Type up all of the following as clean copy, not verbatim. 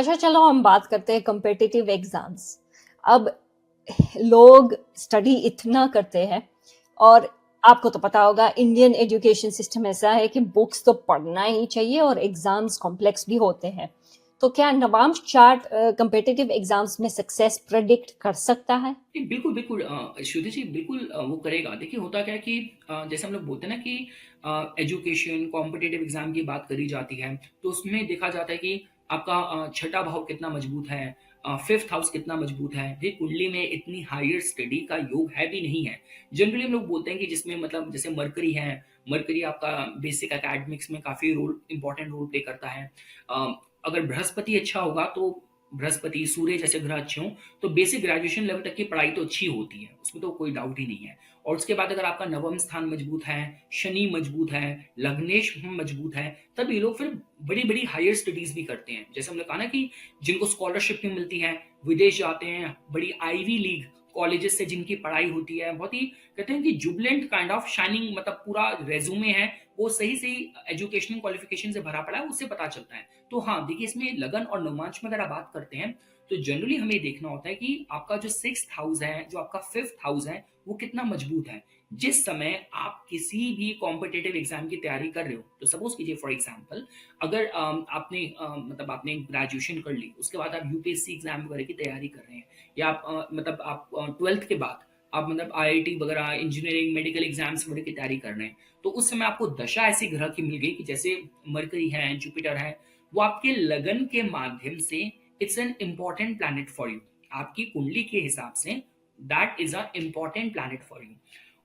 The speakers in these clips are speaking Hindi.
अच्छा चलो हम बात करते हैं कॉम्पिटिटिव एग्जाम्स। अब लोग स्टडी इतना करते हैं और आपको तो पता होगा इंडियन एजुकेशन सिस्टम ऐसा है कि बुक्स तो पढ़ना ही चाहिए और एग्जाम्स कॉम्प्लेक्स भी होते हैं। तो क्या नवांश चार्ट कॉम्पिटिटिव एग्जाम्स में सक्सेस प्रेडिक्ट कर सकता है? जी, बिल्कुल, बिल्कुल श्रुति जी बिल्कुल वो करेगा। देखिए होता क्या है कि जैसे हम लोग बोलते हैं ना कि एजुकेशन, कॉम्पिटिटिव एग्ज़ाम की बात करी जाती है, तो उसमें देखा जाता है कि आपका छठा भाव कितना मजबूत है, 5th हाउस कितना मजबूत है। ये कुंडली में इतनी हायर स्टडी का योग है भी नहीं है। जनरली हम लोग बोलते हैं कि जिसमें मतलब जैसे मरकरी है, मरकरी आपका बेसिक एकेडमिक्स में काफ़ी इम्पोर्टेंट रोल प्ले करता है। अगर बृहस्पति अच्छा होगा तो बृहस्पति, सूर्य जैसे ग्रह अच्छे हों, तो बेसिक ग्रेजुएशन लेवल तक की पढ़ाई तो अच्छी होती है, उसमें तो कोई डाउट ही नहीं है। और उसके बाद अगर आपका नवम स्थान मजबूत है, शनि मजबूत है, लग्नेश मजबूत है, तब ये लोग फिर बड़ी-बड़ी हायर स्टडीज़ भी करते हैं। जैसे हमने कहा ना कि जिनको स्कॉलरशिप भी मिलती है, विदेश जाते हैं, बड़ी आइवी लीग कॉलेजेस से जिनकी पढ़ाई होती है, बहुत ही कहते हैं कि जुबिलेंट काइंड ऑफ शाइनिंग मतलब पूरा रिज़्यूमे है, वो सही-सही एजुकेशनल क्वालिफ़िकेशन से भरा पड़ा है, उससे पता चलता है। तो हाँ, देखिए इसमें लगन और नवमांश में अगर आप बात करते हैं, तो जनरली हमें देखना होता है कि आपका जो 6th हाउस है, जो आपका 5th हाउस है, वो कितना मजबूत है। जिस समय आप किसी भी कॉम्पिटिटिव एग्ज़ाम की तैयारी कर रहे हो, तो सपोज़ कीजिए फॉर एग्ज़ाम्पल अगर आपने मतलब आपने ग्रेजुएशन कर ली, उसके बाद आप यूपीएससी एग्ज़ाम वगैरह की तैयारी कर रहे हैं या आप मतलब आप 12th के बाद आप मतलब आईआईटी वगैरह, इंजीनियरिंग, मेडिकल एग्ज़ाम्स वगैरह की तैयारी कर रहे हैं, तो उस समय आपको दशा ऐसी ग्रह की मिल गई कि जैसे मरकरी है, जुपिटर है, वो आपके लगन के माध्यम से it's an important planet for you. आपकी कुंडली के हिसाब say that is a important planet for you.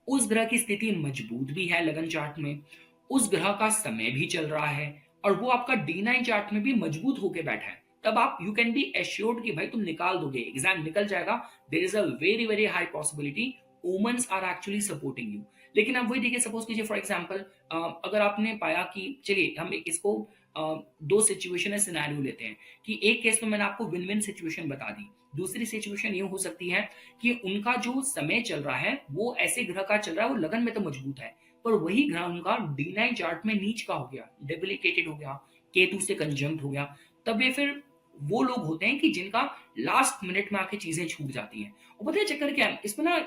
उस ग्रह की स्थिति मजबूत भी है लगन चार्ट में, उस ग्रह का समय भी चल रहा है और वो आपका D9 चार्ट में भी मजबूत होके बैठा है। तब आप यू कैन बी एश्योर्ड कि भाई तुम निकाल दोगे, एग्जाम निकल जाएगा। There is a very very high possibility omens are actually supporting you. लेकिन आप वही देखिए, सपोज कीजिए फॉर एग्जाम्पल अगर आपने पाया कि चलिए हम इसको दो सिचुएशन है सिनेरियो लेते हैं कि एक केस में मैंने आपको विन विन सिचुएशन बता दी, दूसरी सिचुएशन ये हो सकती है कि उनका जो समय चल रहा है वो ऐसे ग्रह का चल रहा है, वो लगन में तो मजबूत है, पर वही ग्रह उनका D9 चार्ट में नीच का हो गया, डेबिलिटेटेड हो गया, केतु से कंजंक्ट हो गया। तब ये फिर वो लोग होते हैं कि जिनका लास्ट मिनट में आके चीजें छूट जाती हैं। और पता है चक्कर क्या है इसमें ना,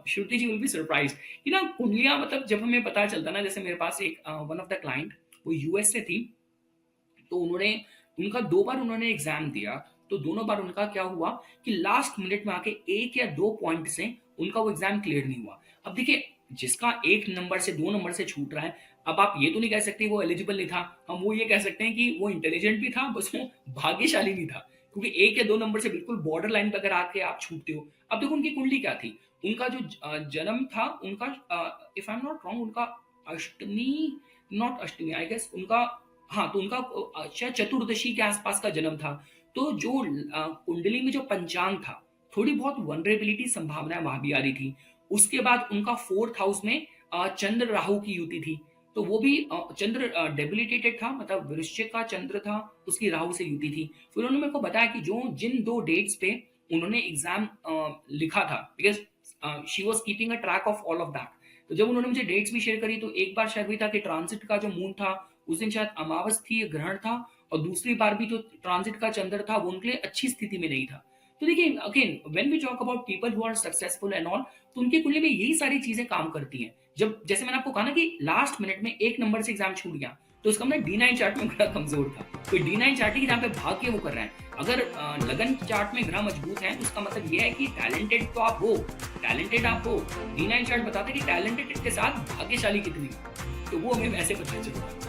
श्रुति जी विल बी सरप्राइज कि ना कुंडलियां मतलब जब हमें पता चलता ना, जैसे मेरे पास एक वन ऑफ द क्लाइंट वो यूएस से थी, तो उन्होंने उनका 2 बार उन्होंने एग्ज़ाम दिया, तो दोनों बार उनका क्या हुआ कि लास्ट मिनट में आके 1 या 2 पॉइंट से उनका वो एग्ज़ाम क्लियर नहीं हुआ। अब देखिए, जिसका 1 नंबर से 2 नंबर से छूट रहा है, अब आप ये तो नहीं कह सकते वो एलिजिबल नहीं था, हम वो ये कह सकते हैं कि वो इंटेलिजेंट भी था, बस वो भाग्यशाली नहीं था। क्योंकि 1 या 2 नंबर से बिल्कुल बॉर्डर लाइन पे अगर आके आप छूटते हो। अब देखो उनकी कुंडली क्या थी, उनका जो जन्म था उनका if I am not wrong उनका अष्टमी, नॉट अष्टमी आई गेस उनका, हाँ, तो उनका शायद चतुर्दशी के आसपास का जन्म था। तो जो कुंडली में जो पंचांग था, थोड़ी बहुत वल्नरेबिलिटी संभावनाएँ वहाँ भी आ रही थी। उसके बाद उनका 4th हाउस में चंद्र राहु की युति थी। तो वो भी चंद्र डेबिलिटेटेड था, मतलब वृश्चिक का चंद्र था, उसकी राहु से युति थी। फिर उन्होंने मेरे को बताया कि जो जिन 2 डेट्स पे उन्होंने एग्ज़ाम लिखा था, because she was keeping a track of all of that. तो जब उन्होंने मुझे डेट्स भी शेयर करी, तो एक बार शायद हुई था कि ट्रांजिट का जो मून था, उस दिन शायद अमावस थी, ग्रहण था, और दूसरी बार भी जो ट्रांजिट का चंद्र था वो उनके लिए अच्छी स्थिति में नहीं था। तो देखिए again when we talk about people who are successful and all, तो उनकी कुंडली में यही सारी चीजें काम करती हैं। जब जैसे मैंने आपको कहा ना कि लास्ट मिनट में 1 नंबर से एग्जाम छूट गया, तो इसका मतलब D9 चार्ट में बड़ा कमजोर था। कोई D9 चार्ट है कि जहाँ पे भाग्य वो कर रहा है। अगर लगन चार्ट में ग्रह मजबूत है तो उसका मतलब ये है कि टैलेंटेड तो आप हो, टैलेंटेड आप हो। D9 चार्ट बताते हैं कि टैलेंटेड के साथ भाग्यशाली कितनी हो। तो वो हमें ऐसे पता चलता है।